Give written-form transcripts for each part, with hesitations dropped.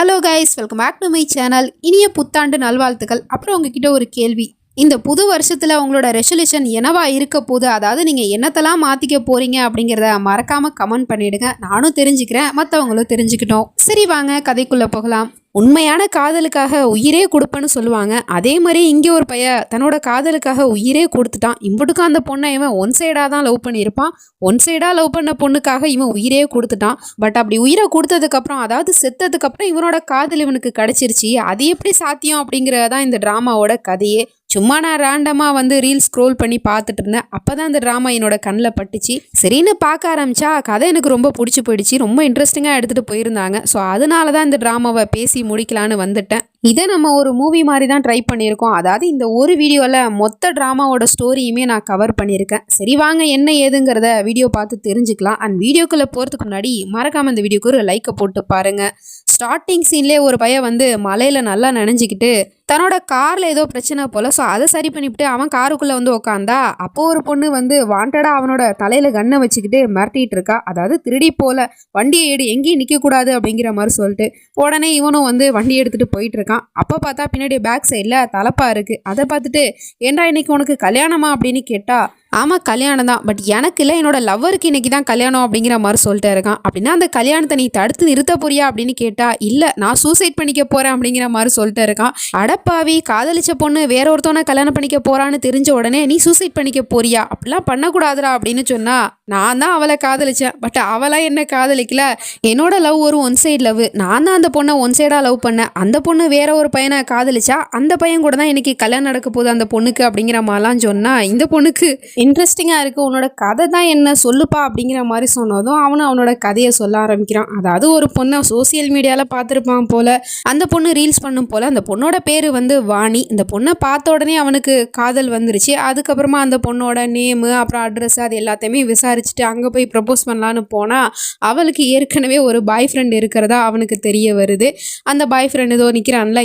Hello guys, welcome back to my channel. இனிய புத்தாண்டு நல்வாழ்த்துக்கள். அப்புறம் உங்ககிட்ட ஒரு கேள்வி. இந்த புது வருஷத்தில் உங்களோட ரெசல்யூஷன் என்னவா இருக்க போகுது, அதாவது நீங்கள் என்னத்தெல்லாம் மாற்றிக்க போகிறீங்க அப்படிங்கிறத மறக்காமல் கமெண்ட் பண்ணிவிடுங்க. நானும் தெரிஞ்சுக்கிறேன், மற்றவங்களும் தெரிஞ்சுக்கிட்டோம். சரி, வாங்க கதைக்குள்ளே போகலாம். உண்மையான காதலுக்காக உயிரே கொடுப்பேன்னு சொல்லுவாங்க. அதே மாதிரி இங்கே ஒரு பையன் தன்னோட காதலுக்காக உயிரே கொடுத்துட்டான். இம்புட்டுக்கும் அந்த பொண்ணை இவன் ஒன் சைடாக தான் லவ் பண்ணியிருப்பான். ஒன் சைடாக லவ் பண்ண பொண்ணுக்காக இவன் உயிரே கொடுத்துட்டான். பட் அப்படி உயிரை கொடுத்ததுக்கப்புறம், அதாவது செத்ததுக்கப்புறம் இவனோட காதல் இவனுக்கு கிடச்சிருச்சு. அது எப்படி சாத்தியம் அப்படிங்கிறதான் இந்த ட்ராமாவோட கதையே. சும்மா நான் ரேண்டமாக ரீல்ஸ் ஸ்க்ரோல் பண்ணி பார்த்துட்டு இருந்தேன். அப்போ தான் இந்த ட்ராமா என்னோட கண்ணில் பட்டுச்சு. சரின்னு பார்க்க ஆரம்பிச்சா கதை எனக்கு ரொம்ப பிடிச்சி போயிடுச்சு. ரொம்ப இன்ட்ரெஸ்டிங்காக எடுத்துகிட்டு போயிருந்தாங்க. ஸோ அதனால தான் இந்த ட்ராமாவை பேசி முடிக்கலான்னு வந்துட்டேன். இதை நம்ம ஒரு மூவி மாதிரி தான் ட்ரை பண்ணியிருக்கோம். அதாவது இந்த ஒரு வீடியோவில் மொத்த ட்ராமாவோட ஸ்டோரியுமே நான் கவர் பண்ணியிருக்கேன். சரி, வாங்க என்ன ஏதுங்கிறத வீடியோ பார்த்து தெரிஞ்சுக்கலாம். அண்ட் வீடியோக்குள்ளே போகிறதுக்கு முன்னாடி மறக்காமல் இந்த வீடியோக்கு ஒரு லைக்கை போட்டு பாருங்கள். ஸ்டார்டிங் சீன்லேயே ஒரு பையன் மலையில் நல்லா நனைஞ்சிக்கிட்டு தன்னோட காரில் ஏதோ பிரச்சனை போல். ஸோ அதை சரி பண்ணிவிட்டு அவன் காருக்குள்ளே உட்காந்தா அப்போது ஒரு பொண்ணு வாண்டடாக அவனோட தலையில் கண்ணை வச்சுக்கிட்டு மிரட்டிகிட்டு இருக்கா. அதாவது திருடி போல் வண்டியை எடு, எங்கேயும் நிற்கக்கூடாது அப்படிங்கிற மாதிரி சொல்லிட்டு உடனே இவனும் வண்டி எடுத்துகிட்டு போயிட்டு இருக்கான். அப்போ பார்த்தா பின்னாடி பேக் சைடில் தலப்பா இருக்குது. அதை பார்த்துட்டு ஏன்டா இன்னைக்கு உனக்கு கல்யாணமா அப்படின்னு கேட்டா, ஆமாம் கல்யாணம் தான், பட் எனக்கு இல்லை, என்னோட லவ்வருக்கு இன்னைக்கு தான் கல்யாணம் அப்படிங்கிற மாதிரி சொல்லிட்டு இருக்கான். அப்படின்னா அந்த கல்யாணத்தை நீ தடுத்து நிறுத்த போறியா அப்படின்னு கேட்டா, இல்லை நான் சூசைட் பண்ணிக்க போகிறேன் அப்படிங்கிற மாதிரி சொல்லிட்டு இருக்கான். அடப்பாவி, காதலிச்ச பொண்ணு வேற ஒருத்தவனை கல்யாணம் பண்ணிக்க போறான்னு தெரிஞ்ச உடனே நீ சூசைட் பண்ணிக்க போறியா, அப்படிலாம் பண்ணக்கூடாதுரா அப்படின்னு சொன்னா, நான் தான் அவளை காதலிச்சேன், பட் அவளாம் என்ன காதலிக்கல. என்னோட லவ் ஒரு ஒன் சைடு லவ். நான் தான் அந்த பொண்ணை ஒன் சைடாக லவ் பண்ணேன். அந்த பொண்ணு வேற ஒரு பையனை காதலிச்சா, அந்த பையன் கூட தான் இன்னைக்கு கல்யாணம் நடக்க போகுது அந்த பொண்ணுக்கு அப்படிங்கிற மாதிரிலாம் சொன்னா, இந்த பொண்ணுக்கு இன்ட்ரெஸ்டிங்காக இருக்குது, உன்னோட கதை தான் என்ன சொல்லுப்பா அப்படிங்கிற மாதிரி சொன்னதும் அவனோட கதையை சொல்ல ஆரம்பிக்கிறான். அதாவது ஒரு பொண்ணை சோசியல் மீடியாவில் பார்த்துருப்பான் போல். அந்த பொண்ணு ரீல்ஸ் பண்ணும் போல். அந்த பொண்ணோட பேர் வாணி. இந்த பொண்ணை பார்த்த உடனே அவனுக்கு காதல் வந்துருச்சு. அதுக்கப்புறமா அந்த பொண்ணோட நேமு அப்புறம் அட்ரஸ் அது எல்லாத்தையுமே விசாரிச்சுட்டு அங்கே போய் ப்ரப்போஸ் பண்ணலான்னு போனால் அவளுக்கு ஏற்கனவே ஒரு பாய் ஃப்ரெண்ட் இருக்கிறதா அவனுக்கு தெரிய வருது. அந்த பாய் ஃப்ரெண்ட் ஏதோ நிற்கிறான்ல,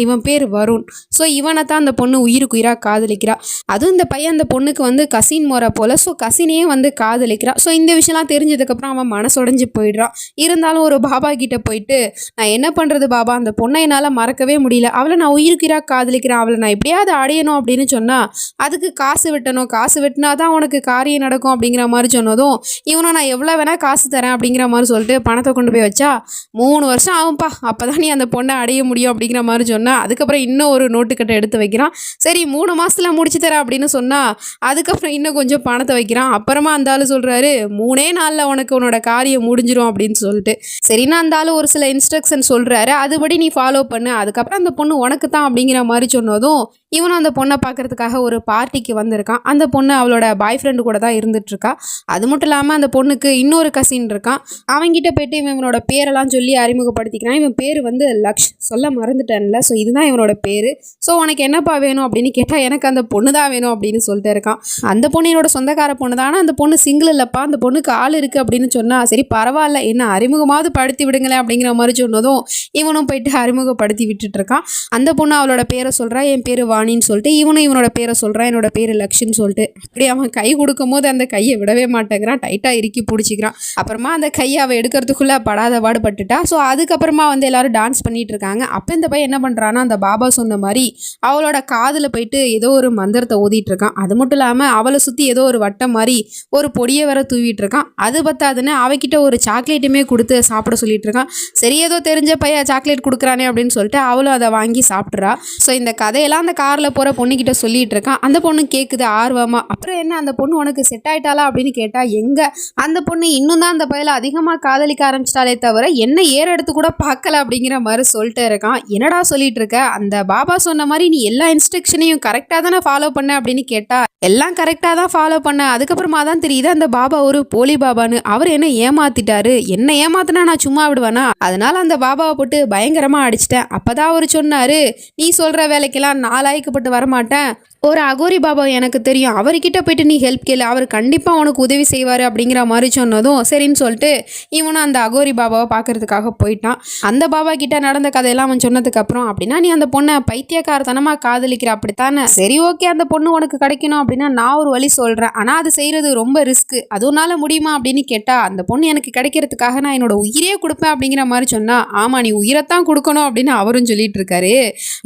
இவன் பேர் வருண். ஸோ இவனை தான் அந்த பொண்ணு உயிருக்கு உயிராக காதலிக்கிறா. அதுவும் இந்த பையன் அந்த பொண்ணுக்கு கசின் முறை போல். ஸோ கசினையே காதலிக்கிறான். ஸோ இந்த விஷயம்லாம் தெரிஞ்சதுக்கப்புறம் அவன் மனசுடைஞ்சு போயிடுறான். இருந்தாலும் ஒரு பாபா கிட்ட போயிட்டு, நான் என்ன பண்ணுறது பாபா, அந்த பொண்ணை என்னால் மறக்கவே முடியல, அவளை நான் உயிருக்குறாக காதலிக்கிறேன், அவளை நான் எப்படியாவது அடையணும் அப்படின்னு சொன்னால் அதுக்கு காசு வெட்டணும், காசு வெட்டினா தான் உனக்கு காரியம் நடக்கும் அப்படிங்கிற மாதிரி சொன்னதும் இவனும் நான் எவ்வளோ வேணால் காசு தரேன் அப்படிங்கிற மாதிரி சொல்லிட்டு பணத்தை கொண்டு போய் வச்சா, 3 வருஷம் ஆகும்ப்பா, அப்போ தான் நீ அந்த பொண்ணை அடைய முடியும் அப்படிங்கிற மாதிரி சொன்னால், அதுக்கப்புறம் இன்னும் ஒரு நோட்டுக்கட்டை எடுத்து வைக்கிறான். சரி 3 மாதத்தில் முடிச்சு தரேன் அப்படின்னு சொன்னால் அதுக்கப்புறம் இன்னும் கொஞ்சம் பணத்தை வைக்கிறான். அப்புறமா அந்த ஆள் சொல்கிறாரு, 3 நாளில் உனக்கு உன்னோட காரியம் முடிஞ்சிடும் அப்படின்னு சொல்லிட்டு. சரின்னா அந்த ஆள் ஒரு சில இன்ஸ்ட்ரக்ஷன் சொல்கிறாரு, அதுபடி நீ ஃபாலோ பண்ணு, அதுக்கப்புறம் அந்த பொண்ணு உனக்கு தான் அப்படிங்கிற மாதிரி சொன்னதும் இவனும் அந்த பொண்ணை பார்க்கறதுக்காக ஒரு பார்ட்டிக்கு வந்திருக்கான். அந்த பொண்ணு அவளோட பாய் ஃப்ரெண்டு கூட தான் இருந்துகிட்ருக்கா. அது மட்டும் இல்லாமல் அந்த பொண்ணுக்கு இன்னொரு கசின் இருக்கான். அவங்ககிட்ட போயிட்டு இவனோட பேரெல்லாம் சொல்லி அறிமுகப்படுத்திக்கிறான். இவன் பேர் லக்ஷ், சொல்ல மறந்துட்டேன்ல. ஸோ இதுதான் இவனோட பேர். ஸோ உனக்கு என்னப்பா வேணும் அப்படின்னு கேட்டால், எனக்கு அந்த பொண்ணு தான் வேணும் அப்படின்னு சொல்லிட்டு இருக்கான். அந்த பொண்ணு என்னோட சொந்தக்கார பொண்ணு தான், ஆனால் அந்த பொண்ணு சிங்கிள் இல்லைப்பா, அந்த பொண்ணுக்கு ஆள் இருக்குது அப்படின்னு சொன்னால், சரி பரவாயில்ல, என்ன அறிமுகமாவது படுத்தி விடுங்களேன் அப்படிங்கிற மாதிரி சொன்னதும் இவனும் போயிட்டு அறிமுகப்படுத்தி விட்டுட்டு இருக்கான். அந்த பொண்ணு அவளோட பேரை சொல்கிறா, என் பேர் வாணின்னு சொல்லிட்டு. இவனோட பேரை சொல்கிறான், என்னோட பேர் லக்ஷ்ன்னு சொல்லிட்டு. அப்படி அவன் கை கொடுக்கும் போது அந்த கையை விடவே மாட்டேங்கிறான், டைட்டாக இறுக்கி பிடிச்சிக்கிறான். அப்புறமா அந்த கையை அவள் எடுக்கிறதுக்குள்ளே படாத பாடுபட்டுட்டா. ஸோ அதுக்கப்புறமா எல்லாரும் டான்ஸ் பண்ணிட்டு இருக்காங்க. அப்போ இந்த பையன் என்ன பண்ணுறான்னா, அந்த பாபா சொன்ன மாதிரி அவளோட காதில் போயிட்டு ஏதோ ஒரு மந்திரத்தை ஓதிட்டு இருக்கான். அது மட்டும் இல்லாமல் அவளை சுற்றி ஏதோ ஒரு வட்டம் மாதிரி ஒரு பொடியை வர தூவிட்டு இருக்கான். அது பத்தாதுன்னு அவகிட்ட ஒரு சாக்லேட்டுமே கொடுத்து சாப்பிட சொல்லிட்டு இருக்கான். சரி ஏதோ தெரிஞ்ச பையன் சாக்லேட் கொடுக்குறானே அப்படின்னு சொல்லிட்டு அவளும் அதை வாங்கி சாப்பிட்றா. ஸோ இந்த கதையெல்லாம் அந்த காரில் போகிற பொண்ணுக்கிட்ட சொல்லிட்டு இருக்கான். அந்த பொண்ணு கேட்குது ஆர்வமாக. அப்புறம் என்ன, அந்த பொண்ணு உனக்கு செட் ஆயிட்டாளா அப்படின்னு கேட்டால், எங்கே அந்த பொண்ணு இன்னும் தான் அந்த பையில அதிகமாக காதலிக்க ஆரம்பிச்சிட்டாலே தவிர என்ன ஏற எடுத்து கூட பார்க்கல அப்படிங்கிற மாதிரி சொல்லிட்டு இருக்கான். என்னடா சொல்லிட்டு இருக்க, அந்த பாபா சொன்ன மாதிரி நீ எல்லா இன்ஸ்ட்ரக்ஷனையும் கரெக்டாக தானே ஃபாலோ பண்ண அப்படின்னு கேட்டா, எல்லாம் கரெக்டாக தான் ஃபாலோ பண்ண, அதுக்கப்புறமா தான் தெரியுது அந்த பாபா ஒரு போலி பாபான்னு. அவர் என்ன ஏமாத்திட்டாரு, என்ன ஏமாத்தினா நான் சும்மா விடுவேனா, அதனால அந்த பாபாவை போட்டு பயங்கரமாக அடிச்சிட்டேன். அப்போதான் அவர் சொன்னார், நீ சொல்கிற வேலைக்கெல்லாம் நான் லாய்க்கப்பட்டு வரமாட்டேன், ஒரு அகோரி பாபா எனக்கு தெரியும், அவர்கிட்ட போயிட்டு நீ ஹெல்ப் கேளு, அவர் கண்டிப்பாக உனக்கு உதவி செய்வார் அப்படிங்கிற மாதிரி சொன்னதும் சரின்னு சொல்லிட்டு இவனும் அந்த அகோரி பாபாவை பார்க்கறதுக்காக போயிட்டான். அந்த பாபா கிட்ட நடந்த கதையெல்லாம் அவன் சொன்னதுக்கப்புறம், அப்படின்னா நீ அந்த பொண்ணை பைத்தியக்காரத்தனமாக காதலிக்கிற அப்படித்தானே, சரி ஓகே அந்த பொண்ணு உனக்கு கிடைக்கணும் அப்படின்னா நான் ஒரு வழி சொல்கிறேன், ஆனால் அது செய்கிறது ரொம்ப ரிஸ்க்கு, அதுனால முடியுமா அப்படின்னு கேட்டால், அந்த பொண்ணு எனக்கு கிடைக்கிறதுக்காக நான் என்னோட உயிரே கொடுப்பேன் அப்படிங்கிற மாதிரி சொன்னா, ஆமாம் நீ உயிரைத்தான் கொடுக்கணும் அப்படின்னு அவரும் சொல்லிட்டு இருக்காரு.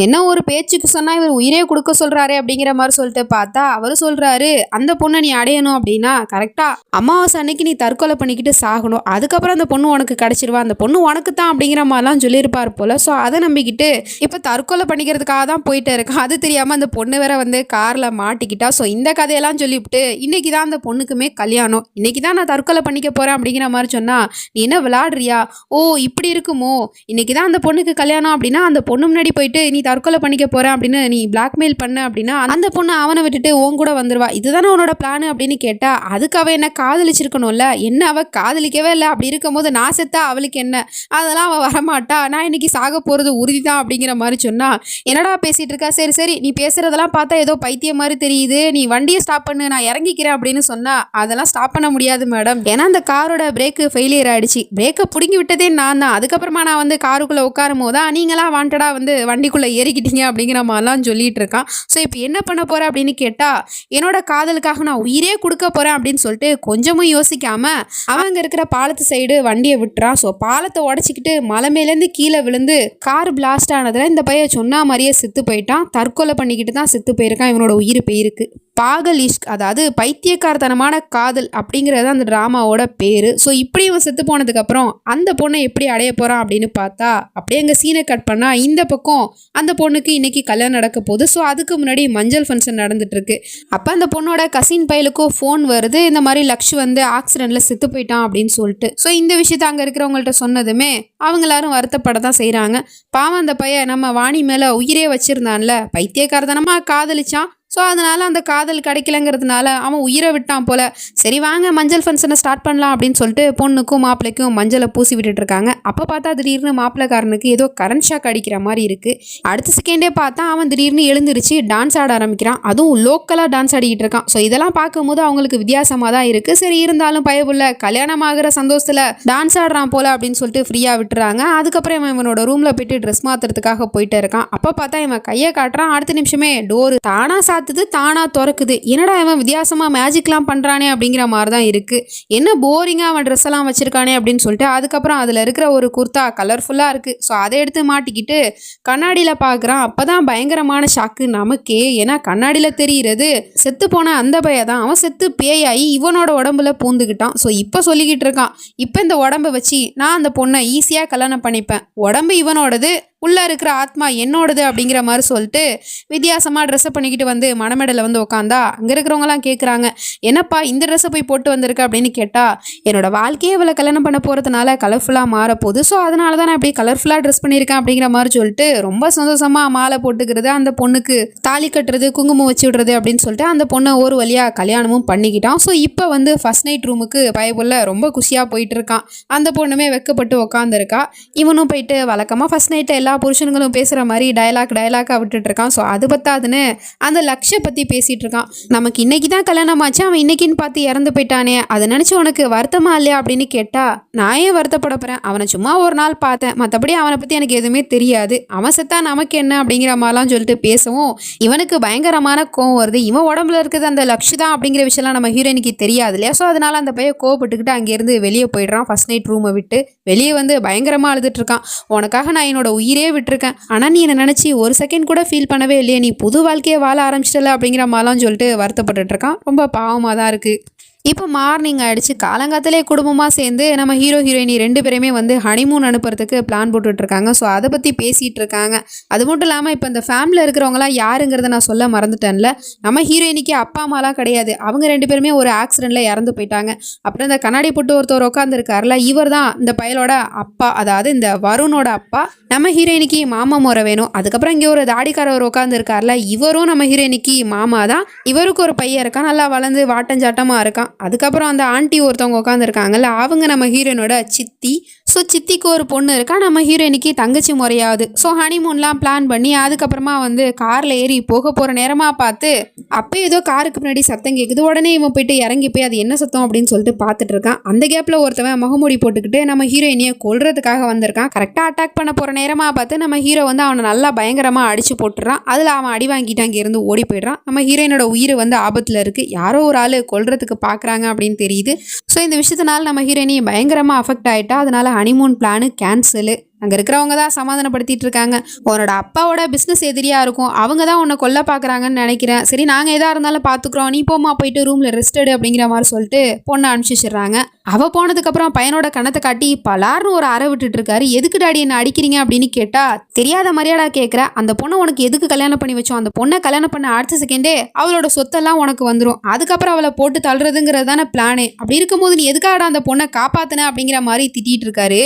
என்ன ஒரு பேச்சுக்கு சொன்னால் இவர் உயிரே கொடுக்க சொல்கிறாரு அப்படிங்கிற மாதிரி சொல்லிட்டு பார்த்தா அவர் சொல்கிறாரு, அந்த பொண்ணை நீ அடையணும் அப்படின்னா கரெக்டாக அமாவாசை அன்னைக்கு நீ தற்கொலை பண்ணிக்கிட்டு சாகணும், அதுக்கப்புறம் அந்த பொண்ணு உனக்கு கிடச்சிருவா, அந்த பொண்ணு உனக்கு தான் அப்படிங்கிற மாதிரிலாம் சொல்லியிருப்பார் போல். ஸோ அதை நம்பிக்கிட்டு இப்போ தற்கொலை பண்ணிக்கிறதுக்காக தான் போயிட்டு இருக்கான். அது தெரியாமல் அந்த பொண்ணு வேற வந்து காரில் மாட்டிக்கிட்டா. ஸோ இந்த கதையெல்லாம் சொல்லிவிட்டு இன்னைக்கு தான் அந்த பொண்ணுக்குமே கல்யாணம், இன்னைக்கு தான் நான் தற்கொலை பண்ணிக்க போகிறேன் அப்படிங்கிற மாதிரி சொன்னால், நீ என்ன விளாடுறியா, ஓ இப்படி இருக்குமோ, இன்னைக்கு தான் அந்த பொண்ணுக்கு கல்யாணம் அப்படின்னா அந்த பொண்ணு முன்னாடி போயிட்டு நீ தற்கொலை பண்ணிக்க போகிறேன் அப்படின்னு நீ பிளாக்மெயில் பண்ண அப்படின்னா அந்த பொண்ணு அவனை விட்டுட்டு உன் கூட வந்துடுவா, இதுதானே உன்னோட பிளான் அப்படின்னு கேட்டா, அதுக்கு அவள் என்ன காதலிச்சிருக்கணும்ல, என்ன அவள் காதலிக்கவே இல்லை, அப்படி இருக்கும் போது நான் செத்தா அவளுக்கு என்ன, அதெல்லாம் அவள் வரமாட்டா, நான் இன்னைக்கு சாக போகிறது உறுதி தான் அப்படிங்கிற மாதிரி சொன்னா, என்னடா பேசிகிட்டு இருக்கா, சரி சரி நீ பேசுகிறதெல்லாம் பார்த்தா ஏதோ பைத்தியம் மாதிரி தெரியுது, நீ வண்டியை ஸ்டாப் பண்ணு நான் இறங்கிக்கிறேன் அப்படின்னு சொன்னா, அதெல்லாம் ஸ்டாப் பண்ண முடியாது மேடம், ஏன்னா அந்த காரோட பிரேக்கு ஃபெயிலியர் ஆகிடுச்சு, பிரேக்கை பிடுங்கி விட்டதே நான் தான், அதுக்கப்புறமா நான் வந்து காருக்குள்ளே உட்காரும் போது தான் நீங்களாம் வாண்டடாக வந்து வண்டிக்குள்ளே ஏறிக்கிட்டீங்க அப்படிங்கிற மாதிரிலாம் சொல்லிட்டு இருக்கான். ஸோ இப்போ என்ன பண்ண போகிறேன் அப்படின்னு கேட்டால், என்னோட காதலுக்காக நான் உயிரே கொடுக்க போகிறேன் அப்படின்னு சொல்லிட்டு கொஞ்சமும் யோசிக்காமல் அவங்க இருக்கிற பாலத்து சைடு வண்டியை விட்டுறான். ஸோ பாலத்தை உடச்சிக்கிட்டு மலை மேலேருந்து கீழே விழுந்து கார் பிளாஸ்ட் ஆனதில் இந்த பையன் சொன்ன மாதிரியே செத்து போயிட்டான். தற்கொலை பண்ணிக்கிட்டு தான் செத்து போயிருக்கான். இவனோட உயிர் போயிருக்கு. பாகல் இஷ்க், அதாவது பைத்தியக்காரத்தனமான காதல் அப்படிங்கிறது அந்த ட்ராமாவோட பேர். ஸோ இப்படி இவன் செத்து போனதுக்கப்புறம் அந்த பொண்ணை எப்படி அடைய போகிறான் அப்படின்னு பார்த்தா, அப்படியே அங்கே சீனை கட் பண்ணால் இந்த பக்கம் அந்த பொண்ணுக்கு இன்னைக்கு கல்யாணம் நடக்க போகுது. ஸோ அதுக்கு முன்னாடி மஞ்சள் ஃபங்க்ஷன் நடந்துட்டு இருக்கு. அப்போ அந்த பொண்ணோட கசின் பையலுக்கும் ஃபோன் வருது, இந்த மாதிரி லக்ஷ் வந்து ஆக்சிடென்ட்ல செத்து போயிட்டான் அப்படின்னு சொல்லிட்டு. ஸோ இந்த விஷயத்த அங்கே இருக்கிறவங்கள்ட்ட சொன்னதுமே அவங்க எல்லாரும் வருத்தப்பட தான் செய்கிறாங்க. பாவம் அந்த பையன் நம்ம வாணி மேலே உயிரே வச்சிருந்தான்ல, பைத்தியக்காரத்தனமாக காதலிச்சான். ஸோ அதனால் அந்த காதல் கிடைக்கலங்கிறதுனால அவன் உயிரை விட்டான் போல். சரி வாங்க மஞ்சள் ஃபங்க்ஷனை ஸ்டார்ட் பண்ணலாம் அப்படின்னு சொல்லிட்டு பொண்ணுக்கும் மாப்பிள்ளைக்கும் மஞ்சளை பூசி விட்டுட்டு இருக்காங்க. அப்போ பார்த்தா திடீர்னு மாப்பிள்ளைக்காரனுக்கு ஏதோ கரண்ட் ஷாக் அடிக்கிற மாதிரி இருக்குது. அடுத்த செகண்டே பார்த்தா அவன் திடீர்னு எழுந்திருச்சு டான்ஸ் ஆட ஆரம்பிக்கிறான். அதுவும் லோக்கலாக டான்ஸ் ஆடிக்கிட்டு இருக்கான். ஸோ இதெல்லாம் பார்க்கும்போது அவங்களுக்கு வித்தியாசமாக தான் இருக்குது. சரி இருந்தாலும் பயவுள்ள கல்யாணம் ஆகிற சந்தோஷத்தில் டான்ஸ் ஆடுறான் போல் அப்படின்னு சொல்லிட்டு ஃப்ரீயாக விட்டுறாங்க. அதுக்கப்புறம் இவனோட ரூமில் போயிட்டு ட்ரெஸ் மாற்றுறதுக்காக போயிட்டு இருக்கான். அப்போ பார்த்தா இவன் கையை காட்டுறான். அடுத்த நிமிஷமே டோரு தானா தானா திறக்குது. என்னடா இவன் வித்தியாசமா மேஜிக்லாம் பண்றானே அப்படிங்கிற மாதிரி தான் இருக்கு. என்ன போரிங்கா அவன் ட்ரெஸ் எல்லாம் வச்சிருக்கானே அப்படின்னு சொல்லிட்டு அதுக்கப்புறம் அதுல இருக்கிற ஒரு குர்தா கலர்ஃபுல்லா இருக்கு. ஸோ அதை எடுத்து மாட்டிக்கிட்டு கண்ணாடியில பாக்குறான். அப்பதான் பயங்கரமான ஷாக்கு நமக்கே. ஏன்னா கண்ணாடியில தெரிகிறது செத்து போன அந்த பையன் தான். அவன் செத்து பேயாயி இவனோட உடம்புல பூந்துக்கிட்டான். ஸோ இப்போ சொல்லிக்கிட்டு இருக்கான், இப்போ இந்த உடம்பை வச்சு நான் அந்த பொண்ணை ஈஸியா கல்யாணம் பண்ணிப்பேன், உடம்பு இவனோடது, உள்ளே இருக்கிற ஆத்மா என்னோடது அப்படிங்கிற மாதிரி சொல்லிட்டு வித்தியாசமாக ட்ரெஸ்ஸை பண்ணிக்கிட்டு வந்து மணமேடையில் வந்து உட்காந்தா அங்கே இருக்கிறவங்களாம் கேட்குறாங்க, என்னப்பா இந்த ட்ரெஸ்ஸை போய் போட்டு வந்திருக்க அப்படின்னு கேட்டால், என்னோட வாழ்க்கையே இவளை கல்யாணம் பண்ண போகிறதுனால கலர்ஃபுல்லாக மாறப்போகுது, ஸோ அதனால தான் நான் இப்படி கலர்ஃபுல்லாக ட்ரெஸ் பண்ணியிருக்கேன் அப்படிங்கிற மாதிரி சொல்லிட்டு ரொம்ப சந்தோஷமாக மாலை போட்டுக்கிறது, அந்த பொண்ணுக்கு தாலி கட்டுறது, குங்குமம் வச்சு விடுறது அப்படின்னு சொல்லிட்டு அந்த பொண்ணை ஒரு வழியாக கல்யாணமும் பண்ணிக்கிட்டான். ஸோ இப்போ வந்து ஃபர்ஸ்ட் நைட் ரூமுக்கு பயபுள்ள ரொம்ப குஷியாக போயிட்டு இருக்கான். அந்த பொண்ணுமே வெக்கப்பட்டு உட்காந்துருக்கா. இவனும் போயிட்டு வழக்கமாக ஃபர்ஸ்ட் நைட்டை எல்லா புருஷனுங்களும் பேசுகிற மாதிரி டயலாக்காக விட்டுட்டு இருக்கான். ஸோ அது பத்தாதுன்னு அந்த லக்ஷை பற்றி பேசிகிட்டு இருக்கான். நமக்கு இன்னைக்கு தான் கல்யாணம் ஆச்சு, அவன் இன்னைக்குன்னு பார்த்து இறந்து போயிட்டானே, அதை நினச்சி உனக்கு வருத்தமா இல்லையா அப்படின்னு கேட்டால், நான் ஏன் வருத்தப்பட போகிறேன், அவனை சும்மா ஒரு நாள் பார்த்தேன், மற்றபடி அவனை பற்றி எனக்கு எதுவுமே தெரியாது, அவன் செத்தா நமக்கு என்ன அப்படிங்கிற மாதிரிலாம் சொல்லிட்டு பேசவும் இவனுக்கு பயங்கரமான கோவம் வருது. இவன் உடம்புல இருக்குது அந்த லக்ஷ் தான் அப்படிங்கிற விஷயம்லாம் நம்ம ஹீரோயினுக்கு தெரியாது இல்லையா. ஸோ அதனால அந்த பையன் கோவப்பட்டுக்கிட்டு அங்கேருந்து வெளியே போயிடுறான். ஃபர்ஸ்ட் நைட் ரூமை விட்டு வெளியே வந்து பயங்கரமாக அழுதுட்டு இருக்கான். உனக்காக நான் என்னோட உயிரே விட்டுருக்கேன், ஆனால் நீ என்னை நினச்சி ஒரு செகண்ட் கூட ஃபீல் பண்ணவே இல்லையே, நீ புது வாழ்க்கையை வாழ ஆரம்பிச்சிட்டல அப்படிங்கிற மாதிரிலாம் சொல்லிட்டு வருத்தப்பட்டுட்டு இருக்கான். ரொம்ப பாவமாக தான் இருக்குது. இப்போ மார்னிங் ஆகிடுச்சு. காலங்காத்திலே குடும்பமாக சேர்ந்து நம்ம ஹீரோ ஹீரோயினி 2 பேருமே வந்து ஹனிமூன் அனுப்புறதுக்கு பிளான் போட்டுட்ருக்காங்க. ஸோ அதை பற்றி பேசிகிட்டு இருக்காங்க. அது மட்டும் இல்லாமல் இப்போ இந்த ஃபேமிலியில் இருக்கிறவங்களாம் யாருங்கிறத நான் சொல்ல மறந்துட்டேன்ல, நம்ம ஹீரோயினிக்கு அப்பா அம்மாலாம் கிடையாது. அவங்க 2 பேருமே ஒரு ஆக்சிடெண்ட்டில் இறந்து போயிட்டாங்க. அப்புறம் இந்த கண்ணாடி போட்டு ஒருத்தர் உட்காந்துருக்காருல, இவர் தான் இந்த பயலோட அப்பா, அதாவது இந்த வருணோட அப்பா. நம்ம ஹீரோயினிக்கு மாமா முறை வேணும். அதுக்கப்புறம் இங்கே ஒரு தாடிக்காரவர் உட்காந்துருக்காருல, இவரும் நம்ம ஹீரோயினிக்கு மாமா தான். இவருக்கு ஒரு பையன் இருக்கான், நல்லா வளர்ந்து வாட்டஞ்சாட்டமாக இருக்கான். அதுக்கப்புறம் அந்த ஆண்டி ஒருத்தவங்க உட்காந்துருக்காங்கல்ல, அவங்க நம்ம ஹீரோயினோட சித்தி. ஸோ சித்திக்கு ஒரு பொண்ணு இருக்கா, நம்ம ஹீரோயினுக்கு தங்கச்சி முறையாவது. ஸோ ஹனிமூன்லாம் பிளான் பண்ணி அதுக்கப்புறமா வந்து காரில் ஏறி போக போகிற நேரமாக பார்த்து அப்போ ஏதோ காருக்கு பின்னாடி சத்தம் கேட்குது. உடனே இவன் போயிட்டு இறங்கி போய் அது என்ன சத்தம் அப்படின்னு சொல்லிட்டு பார்த்துட்டு இருக்கான். அந்த கேப்பில் ஒருத்தவன் முகமூடி போட்டுக்கிட்டு நம்ம ஹீரோயினியை கொல்றதுக்காக வந்திருக்கான். கரெக்டாக அட்டாக் பண்ண போகிற நேரமாக பார்த்து நம்ம ஹீரோ வந்து அவனை நல்லா பயங்கரமாக அடிச்சு போட்டுறான். அதில் அவன் அடி வாங்கிட்டு அங்கேருந்து ஓடி போயிடுறான். நம்ம ஹீரோயினோட உயிர் வந்து ஆபத்தில் இருக்குது. யாரோ ஒரு ஆள் கொல்றதுக்கு பார்க்குறாங்க அப்படின்னு தெரியுது. ஸோ இந்த விஷயத்தினால நம்ம ஹீரோயினி பயங்கரமாக அஃபெக்ட் ஆகிட்டா. அதனால ஹனிமூன் பிளானு கேன்சலு. அங்கே இருக்கிறவங்க தான் சமாதானப்படுத்திட்டு இருக்காங்க. உன்னோட அப்பாவோட பிஸ்னஸ் எதிரியாக இருக்கும், அவங்க தான் உன்னை கொல்ல பார்க்குறாங்கன்னு நினைக்கிறேன். சரி நாங்கள் எதாக இருந்தாலும் பார்த்துக்குறோம், நீ போமா போயிட்டு ரூமில் ரெஸ்ட் எடு அப்படிங்கிற மாதிரி சொல்லிட்டு பொண்ணை அனுப்பிச்சிடுறாங்க. அவள் போனதுக்கப்புறம் பையனோட கணத்தை காட்டி பலார்னு ஒரு அறை விட்டுட்டு இருக்காரு. எதுக்கு டாடி என்ன அடிக்கிறீங்க அப்படின்னு கேட்டால், தெரியாத மாதிரியாடா கேட்குற, அந்த பொண்ணை உனக்கு எதுக்கு கல்யாணம் பண்ணி வச்சோம், அந்த பொண்ணை கல்யாணம் பண்ண அடுத்த செகண்டே அவளோட சொத்தெல்லாம் உனக்கு வந்துடும், அதுக்கப்புறம் அவளை போட்டு தள்ளுறதுங்கிறது தானே பிளானே, அப்படி இருக்கும்போது நீ எதுக்காக அந்த பொண்ணை காப்பாத்தின அப்படிங்கிற மாதிரி திட்டிட்டு இருக்காரு.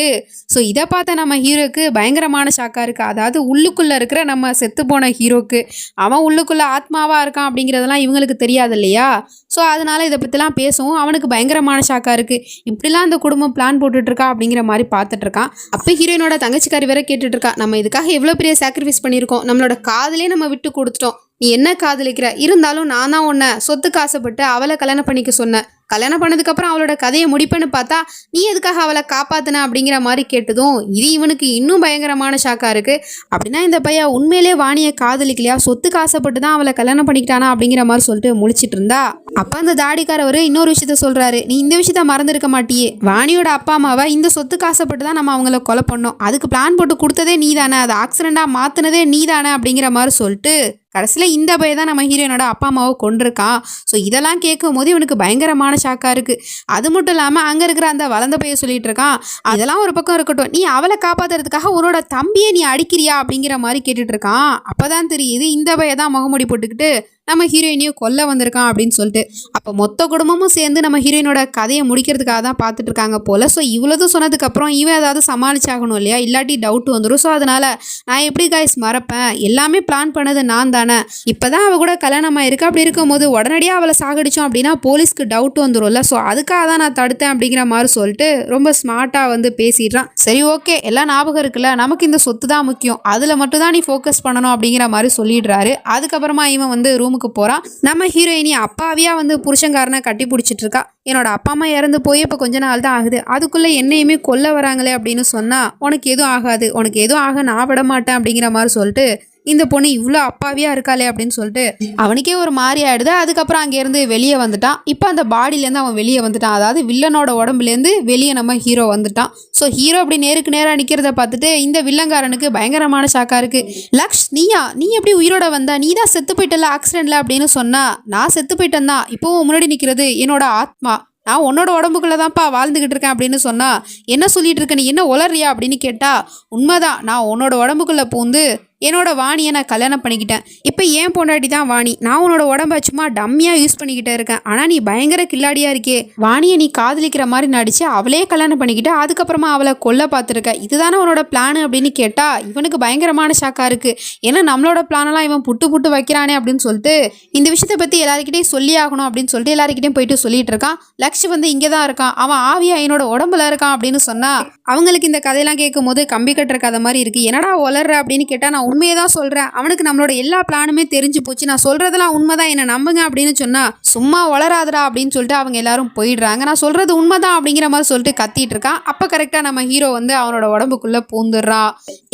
ஸோ இதை பார்த்த நம்ம ஹீரோக்கு பயங்கரமான ஷாக்கா இருக்கு. அதாவது உள்ளுக்குள்ள இருக்கிற நம்ம செத்து போன ஹீரோக்கு அவன் உள்ளுக்குள்ள ஆத்மாவா இருக்கான் அப்படிங்கிறதெல்லாம் இவங்களுக்கு தெரியாது இல்லையா. ஸோ அதனால இதை பற்றிலாம் பேசவும் அவனுக்கு பயங்கரமான ஷாக்கா இருக்கு. இப்படிலாம் அந்த குடும்பம் பிளான் போட்டுட்டு இருக்கா அப்படிங்கிற மாதிரி பார்த்துட்டு இருக்கான். அப்போ ஹீரோயினோட தங்கச்சிக்காரி வேற கேட்டுட்டு இருக்கா, நம்ம இதுக்காக எவ்வளோ பெரிய சாக்ரிஃபைஸ் பண்ணியிருக்கோம், நம்மளோட காதலே நம்ம விட்டு கொடுத்துட்டோம், நீ என்ன காதலிக்கிற, இருந்தாலும் நான் தான் உன்னை சொத்துக்கு ஆசைப்பட்டு அவளை கல்யாணம் பண்ணிக்க சொன்னேன், கல்யாணம் பண்ணதுக்கப்புறம் அவளோட கதையை முடிப்பேன்னு பார்த்தா நீ எதுக்காக அவளை காப்பாத்தின அப்படிங்கிற மாதிரி கேட்டதும் இது இவனுக்கு இன்னும் பயங்கரமான ஷாக்கா இருக்கு. அப்படின்னா இந்த பையன் உண்மையிலே வாணியை காதலிக்கலையா, சொத்துக்கு ஆசைப்பட்டு தான் அவளை கல்யாணம் பண்ணிக்கிட்டானா அப்படிங்கிற மாதிரி சொல்லிட்டு முழிச்சிட்டு இருந்தா. அப்போ அந்த தாடிக்காரவர் இன்னொரு விஷயத்த சொல்றாரு, நீ இந்த விஷயத்த மறந்துருக்க மாட்டியே, வாணியோட அப்பா அம்மாவை இந்த சொத்துக்கு ஆசைப்பட்டு தான் நம்ம அவங்கள கொலை பண்ணோம், அதுக்கு பிளான் போட்டு கொடுத்ததே நீ தானே, அது ஆக்சிடென்டா மாத்தினதே நீ தானே அப்படிங்கிற மாதிரி சொல்லிட்டு கடைசியில் இந்த பையன் தான் நம்ம ஹீரோயினோட அப்பா அம்மாவை கொண்டிருக்கான். ஸோ இதெல்லாம் கேட்கும் போது இவனுக்கு பயங்கரமான ஷாக்காக இருக்குது. அது மட்டும் இல்லாமல் அங்கே இருக்கிற அந்த வளர்ந்த பையன் சொல்லிட்டு இருக்கான், அதெல்லாம் ஒரு பக்கம் இருக்கட்டும், நீ அவளை காப்பாற்றுறதுக்காக உன்னோட தம்பியை நீ அடிக்கிறியா அப்படிங்கிற மாதிரி கேட்டுட்டு இருக்கான். அப்போ தான் தெரியுது இந்த பையன் தான் முகமூடி போட்டுக்கிட்டு நம்ம ஹீரோயினையும் கொல்ல வந்திருக்கான் அப்படின்னு சொல்லிட்டு. அப்போ மொத்த குடும்பமும் சேர்ந்து நம்ம ஹீரோயினோட கதையை முடிக்கிறதுக்காக தான் பார்த்துட்டு இருக்காங்க போல். ஸோ இவ்வளோது சொன்னதுக்கப்புறம் இவன் ஏதாவது சமாளிச்சாகணும் இல்லையா, இல்லாட்டி டவுட் வந்துடும். ஸோ அதனால் நான் எப்படி காய்ஸ் மறப்பேன், எல்லாமே பிளான் பண்ணது நான் தானே, இப்போ தான் அவள் கூட கல்யாணம் ஆயிருக்கு, அப்படி இருக்கும்போது உடனடியாக அவளை சாகடிச்சோம் அப்படின்னா போலீஸ்க்கு டவுட் வந்துடும்ல, ஸோ அதுக்காக தான் நான் தடுத்தேன் அப்படிங்கிற மாதிரி சொல்லிட்டு ரொம்ப ஸ்மார்ட்டாக வந்து பேசிடுறான். சரி ஓகே, எல்லாம் ஞாபகம் இருக்குல்ல, நமக்கு இந்த சொத்து தான் முக்கியம், அதில் மட்டும் தான் நீ ஃபோக்கஸ் பண்ணணும் அப்படிங்கிற மாதிரி சொல்லிடுறாரு. அதுக்கப்புறமா இவன் வந்து ரூமுக்கு போறான். நம்ம ஹீரோயினி அப்பாவியா வந்து புருஷங்காரனை கட்டி பிடிச்சிட்டு இருக்கா. என்னோட அப்பா அம்மா இறந்து போய் இப்போ கொஞ்ச நாள் தான் ஆகுது, அதுக்குள்ள என்னையுமே கொல்ல வராங்களே அப்படின்னு சொன்னா, உனக்கு எதுவும் ஆகாது, உனக்கு எதுவும் ஆக நான் விட மாட்டேன் அப்படிங்கிற மாதிரி சொல்லிட்டு இந்த பொண்ணு இவ்வளோ அப்பாவியா இருக்காளே அப்படின்னு சொல்லிட்டு அவனுக்கே ஒரு மாதிரி ஆயிடுது. அதுக்கப்புறம் அங்கேருந்து வெளியே வந்துட்டான். இப்போ அந்த பாடியிலேருந்து அவன் வெளியே வந்துட்டான், அதாவது வில்லனோட உடம்புலேருந்து வெளியே நம்ம ஹீரோ வந்துட்டான். ஸோ ஹீரோ அப்படி நேருக்கு நேராக நிற்கிறத பார்த்துட்டு இந்த வில்லங்காரனுக்கு பயங்கரமான ஷாக்கா இருக்கு. லக்ஷ் நீ எப்படி உயிரோட வந்தா, நீ தான் செத்து போயிட்டல ஆக்சிடென்ட்ல அப்படின்னு சொன்னா, நான் செத்து போயிட்டேன் தான், இப்போவும் முன்னாடி நிற்கிறது என்னோட ஆத்மா, நான் உன்னோட உடம்புக்குள்ள தான்ப்பா வாழ்ந்துகிட்டு இருக்கேன் அப்படின்னு சொன்னா, என்ன சொல்லிட்டு இருக்க, நீ என்ன உளறியா அப்படின்னு கேட்டா, உண்மைதான், நான் உன்னோட உடம்புக்குள்ள பூந்து என்னோட வாணியை நான் கல்யாணம் பண்ணிக்கிட்டேன், இப்போ ஏன் பொண்டாட்டி தான் வாணி, நான் உன்னோட உடம்ப சும்மா டம்மியாக யூஸ் பண்ணிக்கிட்டே இருக்கேன், ஆனால் நீ பயங்கர கில்லாடியாக இருக்கே, வாணியை நீ காதலிக்கிற மாதிரி நடிச்சு அவளே கல்யாணம் பண்ணிக்கிட்டு அதுக்கப்புறமா அவளை கொல்ல பார்த்துருக்க, இதுதானே உன்னோட பிளான் அப்படின்னு கேட்டால் இவனுக்கு பயங்கரமான ஷாக்காக இருக்குது. ஏன்னா நம்மளோட பிளானெல்லாம் இவன் புட்டு வைக்கிறானே அப்படின்னு சொல்லிட்டு இந்த விஷயத்தை பற்றி எல்லாருக்கிட்டையும் சொல்லி ஆகணும் அப்படின்னு சொல்லிட்டு எல்லாருக்கிட்டையும் போயிட்டு சொல்லிட்டு இருக்கான். லக்ஷ் வந்து இங்கே தான் இருக்கான், அவன் ஆவியா என்னோட உடம்புல இருக்கான் அப்படின்னு சொன்னால் அவங்களுக்கு இந்த கதையெல்லாம் கேட்கும் போது கம்பி கட்டுற கதை மாதிரி இருக்குது. என்னடா வளர்ற அப்படின்னு கேட்டால், நான் உண்மையை தான் சொல்கிறேன், அவனுக்கு நம்மளோட எல்லா பிளானுமே தெரிஞ்சு போச்சு, நான் சொல்கிறதெல்லாம் உண்மைதான், என்ன நம்புங்க அப்படின்னு சொன்னால், சும்மா வளராதரா அப்படின்னு சொல்லிட்டு அவங்க எல்லாரும் போயிடுறாங்க. நான் சொல்கிறது உண்மைதான் அப்படிங்கிற மாதிரி சொல்லிட்டு கத்திட்டு இருக்கான். அப்போ கரெக்டாக நம்ம ஹீரோ வந்து அவனோட உடம்புக்குள்ளே பூந்துடுறான்.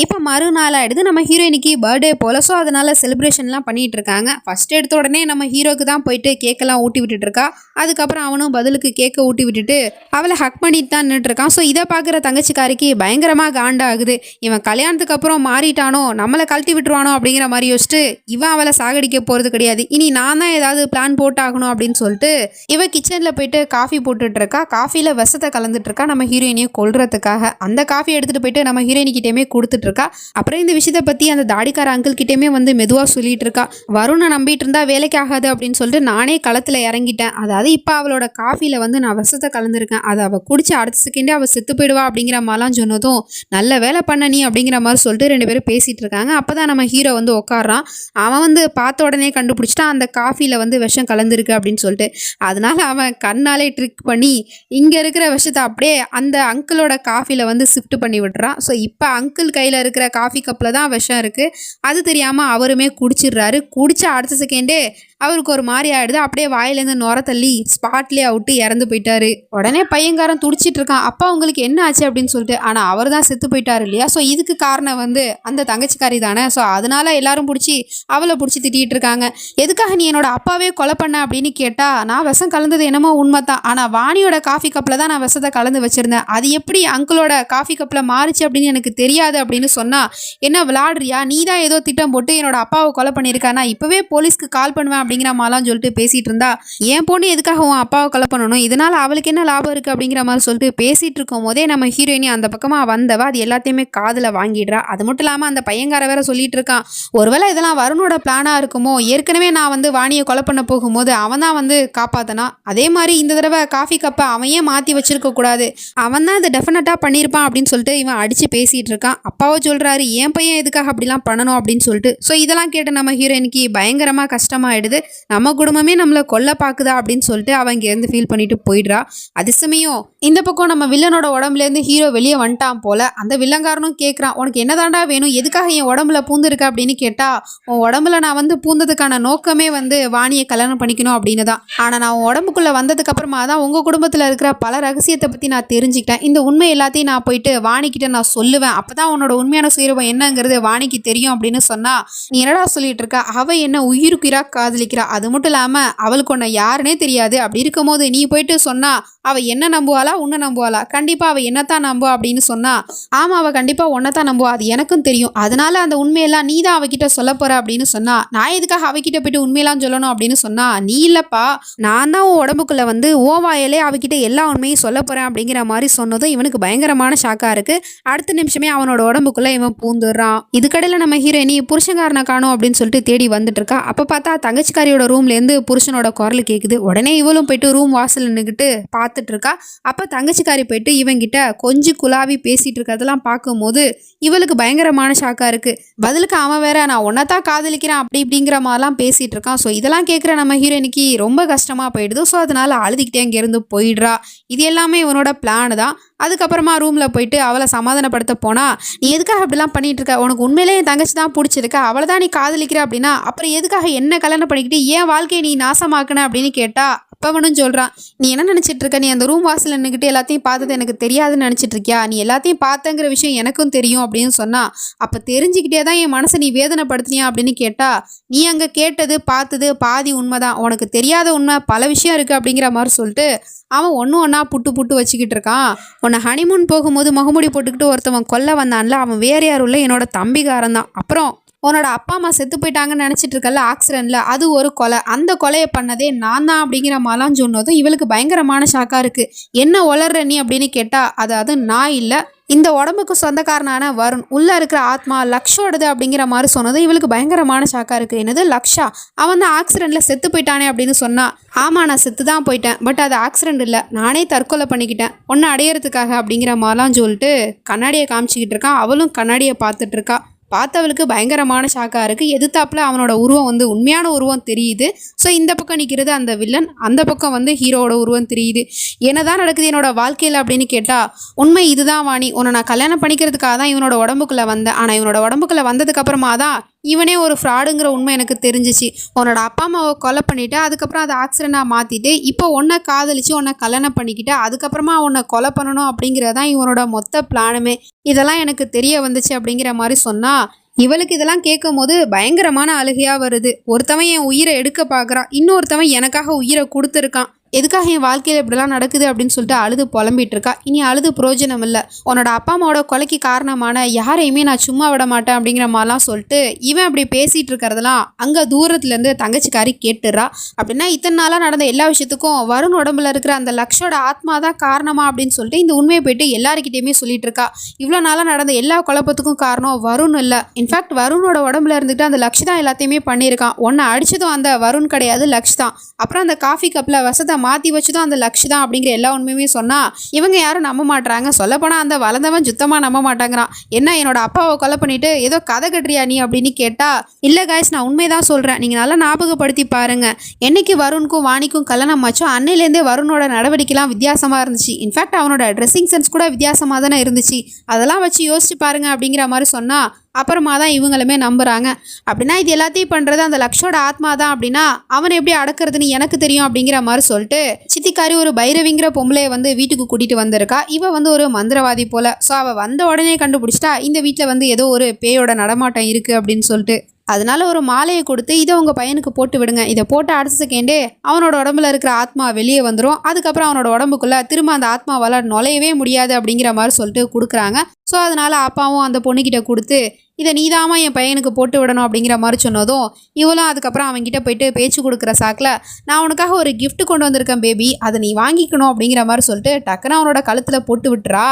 இப்போ மறுநாள் ஆகிடுது, நம்ம ஹீரோயினிக்கு பர்த்டே போல். ஸோ அதனால் செலிப்ரேஷன்லாம் பண்ணிகிட்டு இருக்காங்க. ஃபஸ்ட் எடுத்த உடனே நம்ம ஹீரோக்கு தான் போயிட்டு கேக்கெல்லாம் ஊட்டி விட்டுட்டு இருக்கா. அதுக்கப்புறம் அவனும் பதிலுக்கு கேக்கை ஊட்டி விட்டுட்டு அவளை ஹக் பண்ணிட்டு தான் நின்றுட்டு இருக்கான். ஸோ இதை பார்க்குற தங்கச்சிக்காரிக்கு பயங்கரமாக காண்டாகுது. இவன் கல்யாணத்துக்கு அப்புறம் மாறிட்டானோ, நம்மளை கழட்டி விட்டுருவானோ அப்படிங்கிற மாதிரி யோசிச்சுட்டு இவன் அவளை சாகடிக்க போகிறது கிடையாது, இனி நான் தான் ஏதாவது பிளான் போட்டாகணும் அப்படின்னு சொல்லிட்டு இவ கிச்சனில் போயிட்டு காஃபி போட்டுட்டு இருக்கா. காஃபியில் விஷத்தை கலந்துட்டு இருக்கா நம்ம ஹீரோயினியை கொல்றதுக்காக. அந்த காஃபி எடுத்துகிட்டு போயிட்டு நம்ம ஹீரோயினிக்கிட்டேயுமே கொடுத்துட்டு இருக்கா. அப்புறம் இந்த விஷயத்தை பற்றி அந்த தாடிக்கார அங்கிள் கிட்டேயுமே வந்து மெதுவாக சொல்லிட்டு இருக்கா. வருணை நம்பிட்டு இருந்தா வேலைக்கு ஆகாது அப்படின்னு சொல்லிட்டு நானே களத்தில் இறங்கிட்டேன், அதாவது இப்போ அவளோட காஃபியில் வந்து நான் விஷத்தை கலந்துருக்கேன், அதை அவள் குடிச்சு அடுத்த செகண்டே அவள் செத்து போயிடுவா அப்படிங்கிற மாதிரிலாம் சொன்னதும் நல்ல வேலை பண்ண நீ அப்படிங்கிற மாதிரி சொல்லிட்டு ரெண்டு பேரும் பேசிட்டு இருக்காங்க. இருக்காங்க. அப்போ தான் நம்ம ஹீரோ வந்து உட்காடுறான். அவன் வந்து பார்த்த உடனே கண்டுபிடிச்சிட்டான் அந்த காஃபியில் வந்து விஷம் கலந்துருக்கு அப்படின்னு சொல்லிட்டு. அதனால அவன் கண்ணாலே ட்ரிக் பண்ணி இங்கே இருக்கிற விஷத்தை அப்படியே அந்த அங்கிளோட காஃபியில் வந்து ஷிஃப்ட் பண்ணி விட்டுறான். ஸோ இப்போ அங்கிள் கையில் இருக்கிற காஃபி கப்பில் தான் விஷம் இருக்குது. அது தெரியாமல் அவருமே குடிச்சிடுறாரு. குடிச்ச அடுத்த செகண்டே அவருக்கு ஒரு மாதிரி ஆயிடுது. அப்படியே வாயிலேருந்து நுர தள்ளி ஸ்பாட்லேயே அவுட்டு இறந்து போயிட்டாரு. உடனே பையன்காரன் துடிச்சிட்டு இருக்கான். அப்பா உங்களுக்கு என்ன ஆச்சு அப்படின்னு சொல்லிட்டு. ஆனால் அவர் தான் செத்து போயிட்டாரு இல்லையா. ஸோ இதுக்கு காரணம் வந்து அந்த தங்கச்சிக்காரி தானே. ஸோ அதனால எல்லாரும் பிடிச்சி அவளை பிடிச்சி திட்டிகிட்டு இருக்காங்க. எதுக்காக நீ என்னோட அப்பாவே கொலை பண்ண அப்படின்னு கேட்டால், நான் விஷம் கலந்தது என்னமோ உண்மை தான். ஆனால் வாணியோட காஃபி கப்பில் தான் நான் விஷத்தை கலந்து வச்சுருந்தேன். அது எப்படி அங்கிளோட காஃபி கப்பில் மாறிச்சு அப்படின்னு எனக்கு தெரியாது அப்படின்னு சொன்னால், என்ன விளாடுறியா, நீ தான் ஏதோ திட்டம் போட்டு என்னோட அப்பாவை கொலை பண்ணியிருக்கா, நான் இப்போவே போலீஸ்க்கு கால் பண்ணுவேன் அப்படிங்கிற மாதிரிலாம் சொல்லிட்டு பேசிகிட்டு இருந்தா, என் பொண்ணு எதுக்காக உன் அப்பாவை கொலை பண்ணணும், இதனால் அவளுக்கு என்ன லாபம் இருக்குது அப்படிங்கிற மாதிரி சொல்லிட்டு பேசிகிட்டு இருக்கும் போதே நம்ம ஹீரோயினி அந்த பக்கமாக வந்தவா அது எல்லாத்தையுமே காதில் வாங்கிடுறா. அது மட்டும் இல்லாமல் அந்த பையன்கார வேற சொல்லிட்டு இருக்கான், ஒருவேளை இதெல்லாம் வருணோட பிளானாக இருக்குமோ, ஏற்கனவே நான் வந்து வாணியை கொலை பண்ண போகும்போது அவன் தான் வந்து காப்பாற்றினா, அதே மாதிரி இந்த தடவை காஃபி கப்பை அவன் ஏன் மாற்றி வச்சிருக்க கூடாது, அவன் தான் இதை டெஃபினட்டாக பண்ணியிருப்பான் அப்படின்னு சொல்லிட்டு இவன் அடித்து பேசிகிட்டு இருக்கான். அப்பாவை சொல்கிறாரு, என் பையன் எதுக்காக அப்படிலாம் பண்ணணும் அப்படின்னு சொல்லிட்டு. ஸோ இதெல்லாம் கேட்டு நம்ம ஹீரோயினுக்கு பயங்கரமாக கஷ்டமாயிடுது. நம்ம குடும்பமே நம்மளை கொல்ல பார்க்குதா அப்படின்னு சொல்லிட்டு அவன் இங்கேருந்து ஃபீல் பண்ணிட்டு போயிடுறா. அது சமயம் இந்த பக்கம் நம்ம வில்லனோட உடம்புலேருந்து ஹீரோ வெளியே வந்துட்டான் போல. அந்த வில்லங்காரனும் கேட்குறான், உனக்கு என்னதாண்டா வேணும், எதுக்காக என் உடம்புல பூந்துருக்க அப்படின்னு கேட்டால், உன் உடம்புல நான் வந்து பூந்ததுக்கான நோக்கமே வந்து வாணியை கல்யாணம் பண்ணிக்கணும் அப்படின்னு தான். ஆனால் நான் உன் உடம்புக்குள்ளே வந்ததுக்கு அப்புறமா தான் உங்கள் குடும்பத்தில் இருக்கிற பல ரகசியத்தை பற்றி நான் தெரிஞ்சுக்கிட்டேன். இந்த உண்மை எல்லாத்தையும் நான் போயிட்டு வாணிக்கிட்ட நான் சொல்லுவேன். அப்போ தான் உன்னோட உண்மையான சுயரூபம் என்னங்கிறது வாணிக்கு தெரியும் அப்படின்னு சொன்னா, நீ என்னடா சொல்லிட்டு இருக்க, அவ என்ன உயிருக்குயிரா காதலிக்கிறா, அது மட்டும் இல்லாமல் அவளுக்கு உன்னை யாருன்னே தெரியாது. அப்படி இருக்கும் போது நீ போயிட்டு சொன்னா அவள் என்ன நம்புவாளா உன்னை நம்புவாளா, கண்டிப்பாக அவள் என்னத்தான் நம்புவா அப்படின்னு சொன்னா, ஆமாம் அவள் கண்டிப்பாக உன்னைத்தான் நம்புவா, அது எனக்கும் தெரியும், அதனால அந்த உண்மையெல்லாம் நீ தான் அவகிட்ட சொல்ல போற அப்படின்னு சொன்னா, நான் எதுக்காக அவகிட்ட போயிட்டு உண்மையெல்லாம் சொல்லணும் அப்படின்னு சொன்னா, நீ இல்லப்பா நான் தான் உன் உடம்புக்குள்ள வந்து ஓவாயிலே அவகிட்ட எல்லா உண்மையும் சொல்ல போறேன் அப்படிங்கிற மாதிரி சொன்னதும் இவனுக்கு பயங்கரமான ஷாக்கா இருக்கு. அடுத்த நிமிஷமே அவனோட உடம்புக்குள்ள இவன் பூந்துடுறான். இதுக்கடையில் நம்ம ஹீரோயினி புருஷங்காரனை காணும் அப்படின்னு சொல்லிட்டு தேடி வந்துட்டு இருக்கா. அப்போ பார்த்தா தங்கச்சிக்காரியோட ரூம்லேருந்து புருஷனோட குரல் கேட்குது. உடனே இவளும் போயிட்டு ரூம் வாசல் நின்றுக்கிட்டு பார்த்துட்டு இருக்கா. அப்போ தங்கச்சிக்காரி போயிட்டு இவங்கிட்ட கொஞ்சம் குலாவி பேசிட்டு இருக்கிறதெல்லாம் பார்க்கும்போது இவளுக்கு பயங்கரமான ஷாக்கா இருக்கு. பதிலுக்கு அவன் வேற நான் ஒன்னதான் காதலிக்கிறேன் அப்படி இப்படிங்கிற மாதிரிலாம் பேசிட்டு இருக்கான். ஸோ இதெல்லாம் கேட்குற நம்ம ஹீரோயினுக்கு ரொம்ப கஷ்டமா போயிடுது. ஸோ அதனால அழுதுகிட்டே அங்கேருந்து போயிடுறா. இது எல்லாமே இவனோட பிளான் தான். அதுக்கப்புறமா ரூமில் போயிட்டு அவளை சமாதானப்படுத்த போனா, நீ எதுக்காக அப்படிலாம் பண்ணிட்டு இருக்க, உனக்கு உண்மையிலே என் தங்கச்சி தான் பிடிச்சிருக்க, அவளை தான் நீ காதலிக்கிற அப்படின்னா அப்புறம் எதுக்காக என்ன கல்யாணம் பண்ணிக்கிட்டு ஏன் வாழ்க்கையை நீ நாசமாக்குன அப்படின்னு கேட்டா, அப்பவனும் சொல்கிறான், நீ என்ன நினச்சிட்டு இருக்க, நீ அந்த ரூம் வாசல் நின்றுக்கிட்டு எல்லாத்தையும் பார்த்தது எனக்கு தெரியாதுன்னு நினச்சிட்டு இருக்கியா, நீ எல்லாத்தையும் பார்த்தங்கிற விஷயம் எனக்கும் தெரியும் அப்படின்னு சொன்னா, அப்போ தெரிஞ்சுக்கிட்டே தான் என் மனசை நீ வேதனைப்படுத்தினியா அப்படின்னு கேட்டா, நீ அங்கே கேட்டது பார்த்தது பாதி உண்மைதான், உனக்கு தெரியாத உண்மை பல விஷயம் இருக்குது அப்படிங்கிற மாதிரி சொல்லிட்டு அவன் ஒன்றா புட்டு வச்சுக்கிட்டு இருக்கான். உன்னை ஹனிமூன் போகும்போது முகமுடி போட்டுக்கிட்டு ஒருத்தவன் கொல்ல வந்தான்ல, அவன் வேறு யாரும் இல்லை, என்னோட தம்பிக்காரன் தான். அப்புறம் உன்னோட அப்பா அம்மா செத்து போயிட்டாங்கன்னு நினச்சிட்டு இருக்கல ஆக்சிடென்ட்ல, அது ஒரு கொலை, அந்த கொலையை பண்ணதே நான் தான் அப்படிங்கிற மாதிரிலாம் சொன்னதும் இவளுக்கு பயங்கரமான ஷாக்காக இருக்குது. என்ன வளர்ற நீ அப்படின்னு கேட்டால், அதாவது நான் இல்லை, இந்த உடம்புக்கு சொந்தக்காரனான வருண், உள்ளே இருக்கிற ஆத்மா லக்ஷோடது அப்படிங்கிற மாதிரி சொன்னதும் இவளுக்கு பயங்கரமான ஷாக்காக இருக்குது. என்னது லக்ஷா, அவன் தான் ஆக்சிடெண்ட்டில் செத்து போயிட்டானே அப்படின்னு சொன்னா, ஆமாம் நான் செத்து தான் போயிட்டேன், பட் அது ஆக்சிடெண்ட் இல்லை, நானே தற்கொலை பண்ணிக்கிட்டேன் ஒன்று அடையிறதுக்காக அப்படிங்கிற மாதிரிலாம் சொல்லிட்டு கண்ணாடியை காமிச்சிக்கிட்டு இருக்கான். அவளும் கண்ணாடியை பார்த்துட்டு இருக்கா. பார்த்தவளுக்கு பயங்கரமான ஷாக்காக இருக்குது. எதிர்த்தாப்புல அவனோட உருவம் வந்து உண்மையான உருவம் தெரியுது. ஸோ இந்த பக்கம் நிற்கிறது அந்த வில்லன், அந்த பக்கம் வந்து ஹீரோவோட உருவம் தெரியுது. என்னதான் நடக்குது என்னோட வாழ்க்கையில் அப்படின்னு கேட்டால், உண்மை இதுதான் வாணி, உன்னை நான் கல்யாணம் பண்ணிக்கிறதுக்காக தான் இவனோட உடம்புக்குள்ளே வந்தேன். ஆனால் இவனோட உடம்புக்குள்ளே வந்ததுக்கப்புறமா தான் இவனே ஒரு ஃப்ராடுங்கிற உண்மை எனக்கு தெரிஞ்சிச்சு. உன்னோட அப்பா அம்மாவை கொலை பண்ணிவிட்டு அதுக்கப்புறம் அதை ஆக்சிடெண்ட்டாக மாற்றிட்டு இப்போ உன்னை காதலிச்சு உன்னை கல்யாணம் பண்ணிக்கிட்டு அதுக்கப்புறமா உன்னை கொலை பண்ணணும் அப்படிங்கிறதான் இவனோட மொத்த பிளானுமே. இதெல்லாம் எனக்கு தெரிய வந்துச்சு அப்படிங்கிற மாதிரி சொன்னால், இவளுக்கு இதெல்லாம் கேட்கும் போது பயங்கரமான அழுகையாக வருது. ஒருத்தவன் என் உயிரை எடுக்க பார்க்குறான், இன்னொருத்தவன் எனக்காக உயிரை கொடுத்துருக்கான், எதுக்காக என் வாழ்க்கையில் இப்படிலாம் நடக்குது அப்படின்னு சொல்லிட்டு அழுது புலம்பிட்டு இருக்கா. இனி அழுது பிரயோஜனம் இல்லை, உன்னோட அப்பா அம்மாவோட கொலைக்கு காரணமான யாரையுமே நான் சும்மா விட மாட்டேன் அப்படிங்கிற மாதிரிலாம் சொல்லிட்டு இவன் அப்படி பேசிகிட்டு இருக்கிறதெல்லாம் அங்கே தூரத்துலேருந்து தங்கச்சிக்காரி கேட்டுறா. அப்படின்னா இத்தனை நாளாக நடந்த எல்லா விஷயத்துக்கும் வருண் உடம்புல இருக்கிற அந்த லக்ஷோட ஆத்மா தான் காரணமா அப்படின்னு சொல்லிட்டு இந்த உண்மையை போயிட்டு எல்லாருக்கிட்டையுமே சொல்லிட்டு இருக்கா. இவ்வளோ நாளாக நடந்த எல்லா குழப்பத்துக்கும் காரணம் வருண் இல்லை, இன்ஃபேக்ட் வருணோட உடம்புல இருந்துட்டு அந்த லக்ஷ் தான் எல்லாத்தையுமே பண்ணியிருக்கான். ஒன்று அடித்ததும் அந்த வருண் கிடையாது, லக்ஷ் தான். அப்புறம் அந்த காஃபி கப்பில் வசத்தை மாற்றி வச்சுதான் அந்த லக்ஷ் தான் அப்படிங்கிற எல்லா உண்மையுமே சொன்னால் இவங்க யாரும் நம்ப மாட்டாங்க. சொல்லப்போனால் அந்த வளர்ந்தவன் சுத்தமாக நம்ப மாட்டாங்கிறான். என்ன என்னோட அப்பாவை கொலை பண்ணிட்டு ஏதோ கதை கட்டுறியா நீ அப்படின்னு கேட்டால், இல்லை காய்ஸ் நான் உண்மைதான் சொல்கிறேன், நீங்கள் நல்லா ஞாபகப்படுத்தி பாருங்கள். என்னைக்கு வருணுக்கும் வாணிக்கும் கல்யாணம் ஆச்சோ அன்னையிலேருந்தே வருணோட நடவடிக்கைலாம் வித்தியாசமாக இருந்துச்சு. இன்ஃபேக்ட் அவனோட ட்ரெஸ்ஸிங் சென்ஸ் கூட வித்தியாசமாக தானே இருந்துச்சு. அதெல்லாம் வச்சு யோசிச்சு பாருங்க அப்படிங்கிற மாதிரி சொன்னால் அப்புறமா தான் இவங்களுமே நம்புகிறாங்க. அப்படின்னா இது எல்லாத்தையும் பண்ணுறது அந்த லக்ஷோட ஆத்மா தான் அப்படின்னா அவனை எப்படி அடக்கிறதுன்னு எனக்கு தெரியும் அப்படிங்கிற மாதிரி சொல்லிட்டு சித்திக்காரி ஒரு பைரவிங்கிற பொம்பளையை வந்து வீட்டுக்கு கூட்டிகிட்டு வந்திருக்கா. இவ வந்து ஒரு மந்திரவாதி போல். ஸோ அவள் வந்த உடனே கண்டுபிடிச்சிட்டா இந்த வீட்டில் வந்து ஏதோ ஒரு பேயோட நடமாட்டம் இருக்குது அப்படின்னு சொல்லிட்டு. அதனால ஒரு மாலையை கொடுத்து இதை உங்கள் பையனுக்கு போட்டு விடுங்க. இதை போட்டு அடுத்த செகண்டே அவனோட உடம்புல இருக்கிற ஆத்மா வெளியே வந்துடும். அதுக்கப்புறம் அவனோட உடம்புக்குள்ளே திரும்ப அந்த ஆத்மாவால் நுழையவே முடியாது அப்படிங்கிற மாதிரி சொல்லிட்டு கொடுக்குறாங்க. ஸோ அதனால் அப்பாவும் அந்த பொண்ணுக்கிட்ட கொடுத்து இதை நீதாமா என் பையனுக்கு போட்டு விடணும் அப்படிங்கிற மாதிரி சொன்னதும் இவளும் அதுக்கப்புறம் அவன்கிட்ட போயிட்டு பேச்சு கொடுக்குற சாக்கில் நான் உனக்காக ஒரு கிஃப்ட் கொண்டு வந்திருக்கேன் பேபி, அதை நீ வாங்கிக்கணும் அப்படிங்கிற மாதிரி சொல்லிட்டு டக்குன்னு அவனோட கழுத்தில் போட்டு விட்டுறா.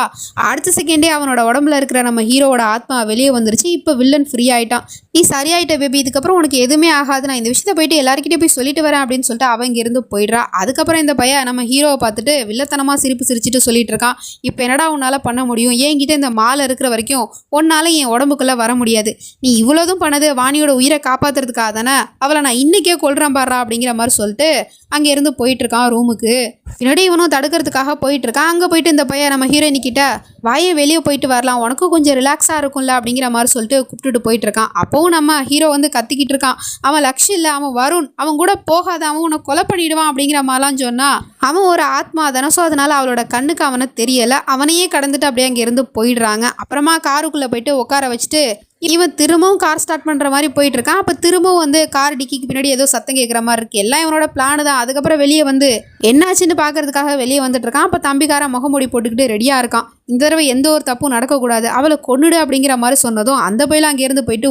அடுத்த செகண்டே அவனோட உடம்புல இருக்கிற நம்ம ஹீரோவோட ஆத்மா வெளியே வந்துருச்சு. இப்போ வில்லன் ஃப்ரீ ஆகிட்டான். நீ சரியாயிட்ட பேபி, இதுக்கப்புறம் உனக்கு எதுவுமே ஆகாது, நான் இந்த விஷயத்தை போயிட்டு எல்லாருக்கிட்டே போய் சொல்லிட்டு வரேன் அப்படின்னு சொல்லிட்டு அவன் இங்கிருந்து போயிடுறா. அதுக்கப்புறம் இந்த பையன் நம்ம ஹீரோவை பார்த்துட்டு வில்லத்தனமாக சிரிச்சிட்டு சொல்லிட்டு இருக்கான், இப்போ என்னடா உன்னால் பண்ண முடியும், என்கிட்ட இந்த மாலை இருக்கிற வரைக்கும் உன்னால் என் உடம்புக்குள்ளே வர முடியாது, நீ இவ்வளோதும் பண்ணது வாணியோட உயிரை காப்பாற்றுறதுக்காக தானே, அவளை நான் இன்னைக்கே கொல்றேன் பாடுறா அப்படிங்கிற மாதிரி சொல்லிட்டு அங்கேருந்து போயிட்டு இருக்கான் ரூமுக்கு. பின்னாடி இவனும் தடுக்கிறதுக்காக போயிட்டு இருக்கான். அங்கே போயிட்டு இந்த பையன் நம்ம ஹீரோயினி கிட்ட வாயை வெளியே போயிட்டு வரலாம், உனக்கும் கொஞ்சம் ரிலாக்ஸாக இருக்கும்ல அப்படிங்கிற மாதிரி சொல்லிட்டு கூப்பிட்டுட்டு போயிட்டு இருக்கான். அப்போவும் நம்ம ஹீரோ வந்து கத்திக்கிட்டு இருக்கான், அவன் லக்ஷ் இல்லை, அவன் வருண், அவன் கூட போகாத, அவன் உன்னை கொலை பண்ணிடுவான் அப்படிங்கிற மாதிரிலாம் சொன்னா அவன் ஒரு ஆத்மா தானே. ஸோ அதனால அவளோட கண்ணுக்கு அவனை தெரியலை. அவனையே கடந்துட்டு அப்படியே அங்கேருந்து போயிடுறாங்க. அப்புறமா காருக்குள்ளே போயிட்டு உட்கார வச்சுட்டு இவன் திரும்பவும் கார் ஸ்டார்ட் பண்ணுற மாதிரி போயிட்டு இருக்கான். அப்போ திரும்பவும் வந்து கார் டிக்கிக்கு பின்னாடி ஏதோ சத்தம் கேட்குற மாதிரி இருக்குது. எல்லாம் இவனோட பிளான் தான். அதுக்கப்புறம் வெளியே வந்து என்னாச்சுன்னு பார்க்கறதுக்காக வெளியே வந்துட்டு இருக்கான். அப்போ தம்பிக்காரன் முகமூடி போட்டுக்கிட்டு ரெடியாக இருக்கான். இந்த தடவை எந்த ஒரு தப்பும் நடக்கக்கூடாது, அவளை கொன்னுடு அப்படிங்கிற மாதிரி சொன்னதும் அந்த பையில அங்கேருந்து போயிட்டு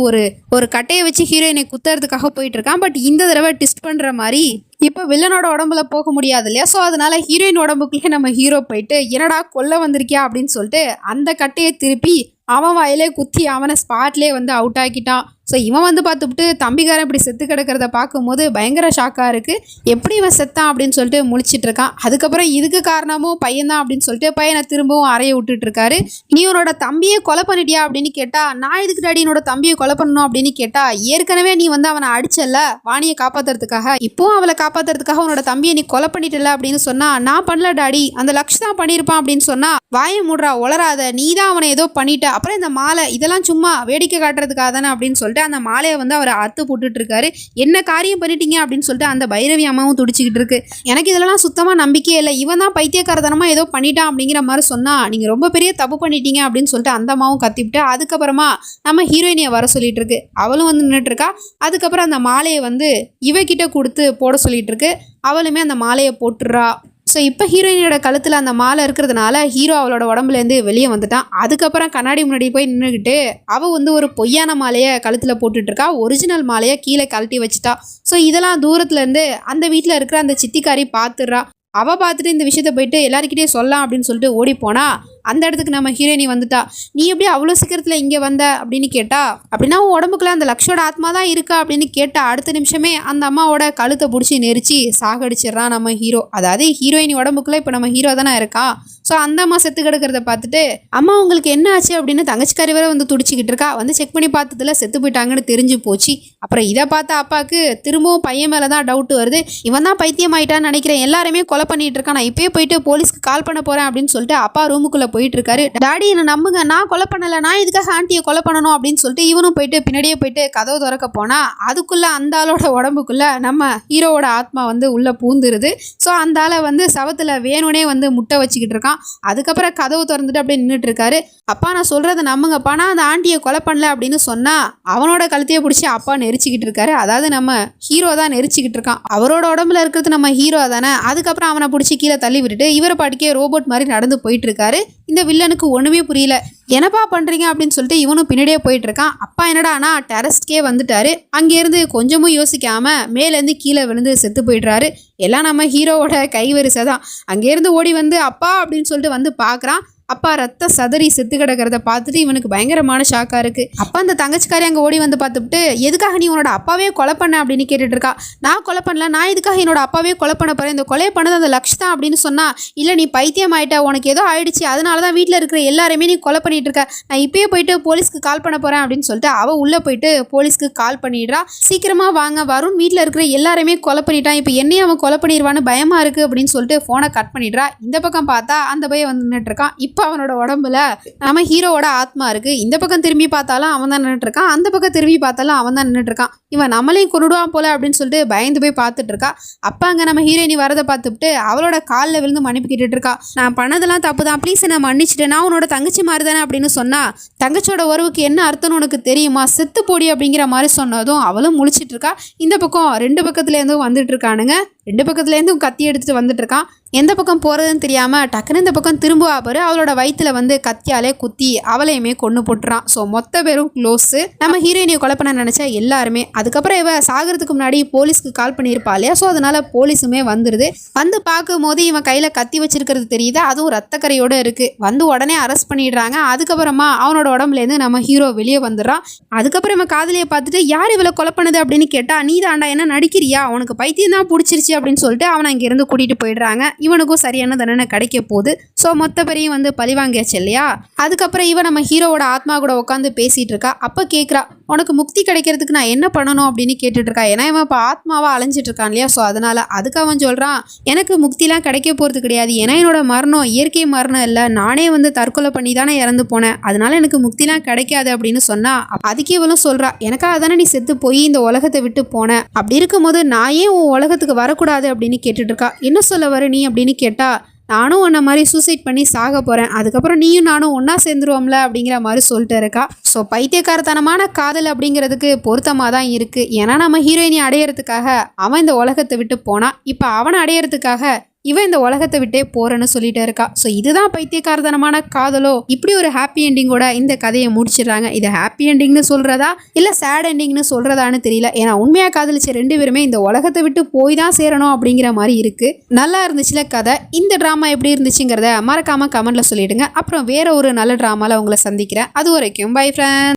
ஒரு கட்டையை வச்சு ஹீரோயினை குத்துறதுக்காக போயிட்டு இருக்கான். பட் இந்த தடவை டிஸ்ட் பண்ணுற மாதிரி இப்போ வில்லனோட உடம்புல போக முடியாது இல்லையா. ஸோ அதனால ஹீரோயின் உடம்புக்குள்ளே நம்ம ஹீரோ போயிட்டு என்னடா கொல்ல வந்திருக்கியா அப்படின்னு சொல்லிட்டு அந்த கட்டையை திருப்பி அவன் வாயிலே குத்தி அவனை ஸ்பாட்லேயே வந்து அவுட் ஆக்கிட்டான். ஸோ இவன் வந்து பார்த்துட்டு தம்பிக்காரன் இப்படி செத்து கிடக்கிறத பார்க்கும்போது பயங்கர ஷாக்காக இருக்குது. எப்படி இவன் செத்தான் அப்படின்னு சொல்லிட்டு முழிச்சிட்டு இருக்கான். அதுக்கப்புறம் இதுக்கு காரணமும் பையன்தான் அப்படின்னு சொல்லிட்டு பையனை திரும்பவும் அறைய விட்டுட்டு இருக்காரு. நீ உன்னோட தம்பியை கொலை பண்ணிட்டியா அப்படின்னு கேட்டா, நான் இதுக்கு டாடி என்னோட தம்பியை கொலை பண்ணணும் அப்படின்னு கேட்டா, ஏற்கனவே நீ வந்து அவனை அடிச்சல வாணியை காப்பாற்றுறதுக்காக, இப்போவும் அவளை காப்பாற்றுறதுக்காக உன்னோட தம்பியை நீ கொலை பண்ணிட்டல அப்படின்னு சொன்னா, நான் பண்ணல டாடி, அந்த லக்ஷ் தான் பண்ணியிருப்பான் அப்படின்னு சொன்னா, வாயை மூடுறா, உளராத, நீ தான் அவனை ஏதோ பண்ணிட்ட, அப்புறம் இந்த மாலை இதெல்லாம் சும்மா வேடிக்கை காட்டுறதுக்காக தானே அப்படின்னு சொல்லிட்டு அந்த மாலையை வந்து அவர் அறுத்து போட்டுட்டு இருக்காரு. என்ன காரியம் பண்ணிட்டீங்க அப்படின்னு சொல்லிட்டு அந்த பைரவி அம்மாவும் துடிச்சிக்கிட்டு இருக்கு. எனக்கு இதெல்லாம் சுத்தமா நம்பிக்கையே இல்லை, இவன் தான் பைத்தியக்காரத்தனமா ஏதோ பண்ணிட்டான் அப்படிங்கிற மாதிரி சொன்னா, நீங்க ரொம்ப பெரிய தப்பு பண்ணிட்டீங்க அப்படின்னு சொல்லிட்டு அந்த அம்மாவும் கத்திவிட்டு அதுக்கப்புறமா நம்ம ஹீரோயினியை வர சொல்லிட்டு இருக்கு. அவளும் வந்து நின்றுட்டு இருக்கா. அதுக்கப்புறம் அந்த மாலையை வந்து இவகிட்ட கொடுத்து போட சொல்லிட்டு இருக்கு. அவளுமே அந்த மாலையை போட்டுடுறா. ஸோ இப்போ ஹீரோயினோட கழுத்தில் அந்த மாலை இருக்கிறதுனால ஹீரோ அவளோட உடம்புலேருந்து வெளியே வந்துட்டான். அதுக்கப்புறம் கண்ணாடி முன்னாடி போய் நின்றுக்கிட்டு அவள் வந்து ஒரு பொய்யான மாலையை கழுத்தில் போட்டுட்ருக்கா. ஒரிஜினல் மாலையை கீழே கழட்டி வச்சுட்டா. ஸோ இதெல்லாம் தூரத்துலேருந்து அந்த வீட்டில் இருக்கிற அந்த சித்திக்காரி பார்த்துடுறா. அவள் பார்த்துட்டு இந்த விஷயத்த போயிட்டு எல்லாருக்கிட்டே சொல்லலாம் அப்படின்னு சொல்லிட்டு ஓடி போனா அந்த இடத்துக்கு நம்ம ஹீரோயினி வந்துட்டா. நீ எப்படி அவ்வளோ சீக்கிரத்தில் இங்கே வந்த அப்படின்னு கேட்டா, அப்படின்னா உடம்புக்குள்ள அந்த லக்ஷோட ஆத்மா தான் இருக்கா அப்படின்னு கேட்டா அடுத்த நிமிஷமே அந்த அம்மாவோட கழுத்தை பிடிச்சி நெரிச்சு சாகடிச்சிடறான் நம்ம ஹீரோ. அதாவது ஹீரோயினி உடம்புக்குள்ள இப்போ நம்ம ஹீரோ தானே இருக்கா. ஸோ அந்த அம்மா செத்து கிடக்கிறத பார்த்துட்டு, அம்மா உங்களுக்கு என்ன ஆச்சு அப்படின்னு தங்கச்சிக்காரி வரை வந்து துடிச்சிக்கிட்டு இருக்கா. வந்து செக் பண்ணி பார்த்ததுல செத்து போயிட்டாங்கன்னு தெரிஞ்சு போச்சு. அப்புறம் இதை பார்த்த அப்பாவுக்கு திரும்பவும் பையன் மேலே தான் டவுட் வருது. இவன் தான் பைத்தியம் ஆயிட்டான்னு நினைக்கிறேன், எல்லாருமே கொலை பண்ணிட்டு இருக்கான், நான் இப்பயே போயிட்டு போலீஸ்க்கு கால் பண்ண போறேன் அப்படின்னு சொல்லிட்டு அப்பா ரூமுக்குள்ள போயிட்டு இருக்காரு. டாடி என்ன நம்புங்க, நான் கொலை பண்ணல, நான் இதுக்காக ஆண்டியை கொலை பண்ணணும் அப்படின்னு சொல்லிட்டு இவனும் போயிட்டு பின்னாடியே போயிட்டு கதவு திறக்க போனா அதுக்குள்ள அந்த ஆளோட உடம்புக்குள்ள நம்ம ஹீரோவோட ஆத்மா வந்து உள்ள பூந்துருது. ஸோ அந்த ஆளை வந்து சவத்துல வேணும்னே வந்து முட்டை வச்சுக்கிட்டு இருக்கான். அதுக்கப்புறம் கதவு திறந்துட்டு அப்படியே நின்றுட்டு இருக்காரு. அப்பா நான் சொல்றதை நம்புங்கப்பா, நான் அந்த ஆண்டியை கொலை பண்ணல அப்படின்னு சொன்னா அவனோட கழுத்தையே பிடிச்சி அப்பா நெரிச்சிக்கிட்டு இருக்காரு. அதாவது நம்ம ஹீரோ தான் நெரிச்சிக்கிட்டு இருக்கான். அவரோட உடம்புல இருக்கிறது நம்ம ஹீரோ தானே. அதுக்கப்புறம் அவனை பிடிச்சி கீழே தள்ளி விட்டுட்டு இவரை பாட்டுக்கே ரோபோட் மாதிரி நடந்து போயிட்டு இருக்காரு. இந்த வில்லனுக்கு ஒண்ணுமே புரியல. என்னப்பா பண்றீங்க அப்படின்னு சொல்லிட்டு இவனும் பின்னாடியே போயிட்டு இருக்கான். அப்பா என்னடானா டெரஸ்ட்கே வந்துட்டாரு. அங்கேருந்து கொஞ்சமும் யோசிக்காம மேலேருந்து கீழே விழுந்து செத்து போயிடுறாரு. எல்லாம் நம்ம ஹீரோவோட கைவரிசை தான். அங்கேருந்து ஓடி வந்து அப்பா அப்படின்னு சொல்லிட்டு வந்து பார்க்குறான். அப்பா ரத்த சதறி செத்து கிடக்கிறத பார்த்துட்டு இவனுக்கு பயங்கரமான ஷாக்காக இருக்குது. அப்பா அந்த தங்கச்சிக்காரி அங்கே ஓடி வந்து பார்த்துட்டு எதுக்காக நீ உன்னோட அப்பாவே கொலை பண்ண அப்படின்னு கேட்டுட்டு இருக்கா. நான் கொலை பண்ணல, நான் இதுக்காக என்னோட அப்பாவே கொலை பண்ண போகிறேன், இந்த கொலை பண்ணது அந்த லக்ஷ் தான் அப்படின்னு சொன்னா, இல்லை நீ பைத்தியம் ஆயிட்ட, உனக்கு ஏதோ ஆயிடுச்சு, அதனால தான் வீட்டில் இருக்கிற எல்லாருமே நீ கொலை பண்ணிட்டு இருக்க, நான் இப்பயே போயிட்டு போலீஸ்க்கு கால் பண்ண போகிறேன் அப்படின்னு சொல்லிட்டு அவள் உள்ளே போயிட்டு போலீஸ்க்கு கால் பண்ணிடுறா. சீக்கிரமாக வாங்க, வருண் வீட்டில் இருக்கிற எல்லாருமே கொலை பண்ணிட்டான், இப்போ என்னையும் அவன் கொலை பண்ணிடுவான்னு பயமாக இருக்குது அப்படின்னு சொல்லிட்டு ஃபோனை கட் பண்ணிடுறா. இந்த பக்கம் பார்த்தா அந்த பையன் வந்து நின்றுட்டு இருக்கான். இப்போ அவனோட உடம்புல நம்ம ஹீரோவோட ஆத்மா இருக்குது. இந்த பக்கம் திரும்பி பார்த்தாலும் அவன் தான் நின்றுட்டு இருக்கான், அந்த பக்கம் திரும்பி பார்த்தாலும் அவன் தான் நின்றுட்டு இருக்கான். இவன் நம்மளையும் கொண்டுடுவான் போல அப்படின்னு சொல்லிட்டு பயந்து போய் பார்த்துட்டு இருக்கா. அப்போ அங்கே நம்ம ஹீரோயினி வரதை பார்த்துட்டு அவளோட காலில் விழுந்து மன்னிப்பு கேட்டுட்டு இருக்கா. நான் பண்ணதெல்லாம் தப்பு தான், ப்ளீஸ் நான் மன்னிச்சிட்டேன், நான் உன்னோட தங்கச்சி மாதிரி தானே அப்படின்னு சொன்னா, தங்கச்சியோட உறவுக்கு என்ன அர்த்தம்னு உனக்கு தெரியுமா, செத்து போடி அப்படிங்கிற மாதிரி சொன்னதும் அவளும் முழிச்சிட்டு இருக்கா. இந்த பக்கம் ரெண்டு பக்கத்துலேருந்தும் வந்துட்டு இருக்கானுங்க. ரெண்டு பக்கத்துலேருந்தும் கத்தி எடுத்துகிட்டு வந்துட்டு இருக்கான். எந்த பக்கம் போகிறதுன்னு தெரியாமல் டக்குன்னு இந்த பக்கம் திரும்புவா பாரு, அவளோட வயிற்றுல வந்து கத்தியாலே குத்தி அவளையுமே கொண்டு போட்டுறான். ஸோ மொத்த பேரும் க்ளோஸு. நம்ம ஹீரோயினியை கொலை பண்ண நினச்சா எல்லாருமே. அதுக்கப்புறம் இவன் சாகிறதுக்கு முன்னாடி போலீஸ்க்கு கால் பண்ணியிருப்பா இல்லையா, ஸோ அதனால போலீஸுமே வந்துடுது. வந்து பார்க்கும் போது இவன் கையில் கத்தி வச்சிருக்கிறது தெரியுது, அதுவும் ரத்தக்கரையோடு இருக்குது. வந்து உடனே அரெஸ்ட் பண்ணிடுறாங்க. அதுக்கப்புறமா அவனோட உடம்புலேருந்து நம்ம ஹீரோ வெளியே வந்துடுறான். அதுக்கப்புறம் இவன் காதலியை பார்த்துட்டு யார் இவளை கொலை பண்ணுது அப்படின்னு கேட்டால், நீ தாண்டா, என்ன நடிக்கிறியா, உனக்கு பைத்தியம் தான் பிடிச்சிருச்சு அப்படின்னு சொல்லிட்டு அவனை இங்கேருந்து கூட்டிகிட்டு போயிடுறாங்க. இவனுக்கும் சரியான தண்டனை கிடைக்க போகுது. ஸோ மொத்த பேரையும் வந்து பழிவாங்கியாச்சு இல்லையா. அதுக்கப்புறம் இவன் நம்ம ஹீரோவோட ஆத்மா கூட உட்காந்து பேசிகிட்டு இருக்கா. அப்போ கேட்குறா, உனக்கு முக்தி கிடைக்கிறதுக்கு நான் என்ன பண்ணணும் அப்படின்னு கேட்டுட்டு இருக்கா. ஏன்னா இவன் இப்போ ஆத்மாவாக அலைஞ்சிட்டு இருக்கான் இல்லையா. ஸோ அதனால அதுக்கு அவன் சொல்கிறான், எனக்கு முக்திலாம் கிடைக்க போகிறது கிடையாது, ஏன்னா என்னோட மரணம் இயற்கை மரணம் இல்லை, நானே வந்து தற்கொலை பண்ணி தானே இறந்து போனேன், அதனால எனக்கு முக்திலாம் கிடைக்காது அப்படின்னு சொன்னா. அதுக்கு இவளும் சொல்கிறா, எனக்காக தானே நீ செத்து போய் இந்த உலகத்தை விட்டு போனேன், அப்படி இருக்கும்போது நான் ஏன் உன் உலகத்துக்கு வரக்கூடாது அப்படின்னு கேட்டுட்டு இருக்கா. என்ன சொல்ல வர நீ அப்படின்னு கேட்டா, நானும் உன்ன மாதிரி சூசைட் பண்ணி சாக போகிறேன், அதுக்கப்புறம் நீயும் நானும் ஒன்றா சேர்ந்துருவோம்ல அப்படிங்கிற மாதிரி சொல்லிட்டு இருக்கா. ஸோ பைத்தியக்காரத்தனமான காதல் அப்படிங்கிறதுக்கு பொருத்தமாக தான் இருக்குது. ஏன்னா நம்ம ஹீரோயினி அடையிறதுக்காக அவன் இந்த உலகத்தை விட்டு போனான், இப்போ அவனை அடையிறதுக்காக இவன் இந்த உலகத்தை விட்டே போறேன்னு சொல்லிட்டு இருக்கா. ஸோ இதுதான் பைத்தியக்காரத்தனமான காதலோ. இப்படி ஒரு ஹாப்பி எண்டிங்கோட இந்த கதையை முடிச்சிடுறாங்க. இதை ஹாப்பி எண்டிங்னு சொல்றதா இல்லை சேட் எண்டிங்னு சொல்றதான்னு தெரியல. ஏன்னா உண்மையாக காதலிச்ச ரெண்டு பேருமே இந்த உலகத்தை விட்டு போய் தான் சேரணும் அப்படிங்கிற மாதிரி இருக்கு. நல்லா இருந்துச்சுல கதை. இந்த ட்ராமா எப்படி இருந்துச்சுங்கிறத மறக்காம கமெண்ட்ல சொல்லிடுங்க. அப்புறம் வேற ஒரு நல்ல ட்ராமால உங்களை சந்திக்கிறேன். அது வரைக்கும் பை ஃப்ரெண்ட்ஸ்.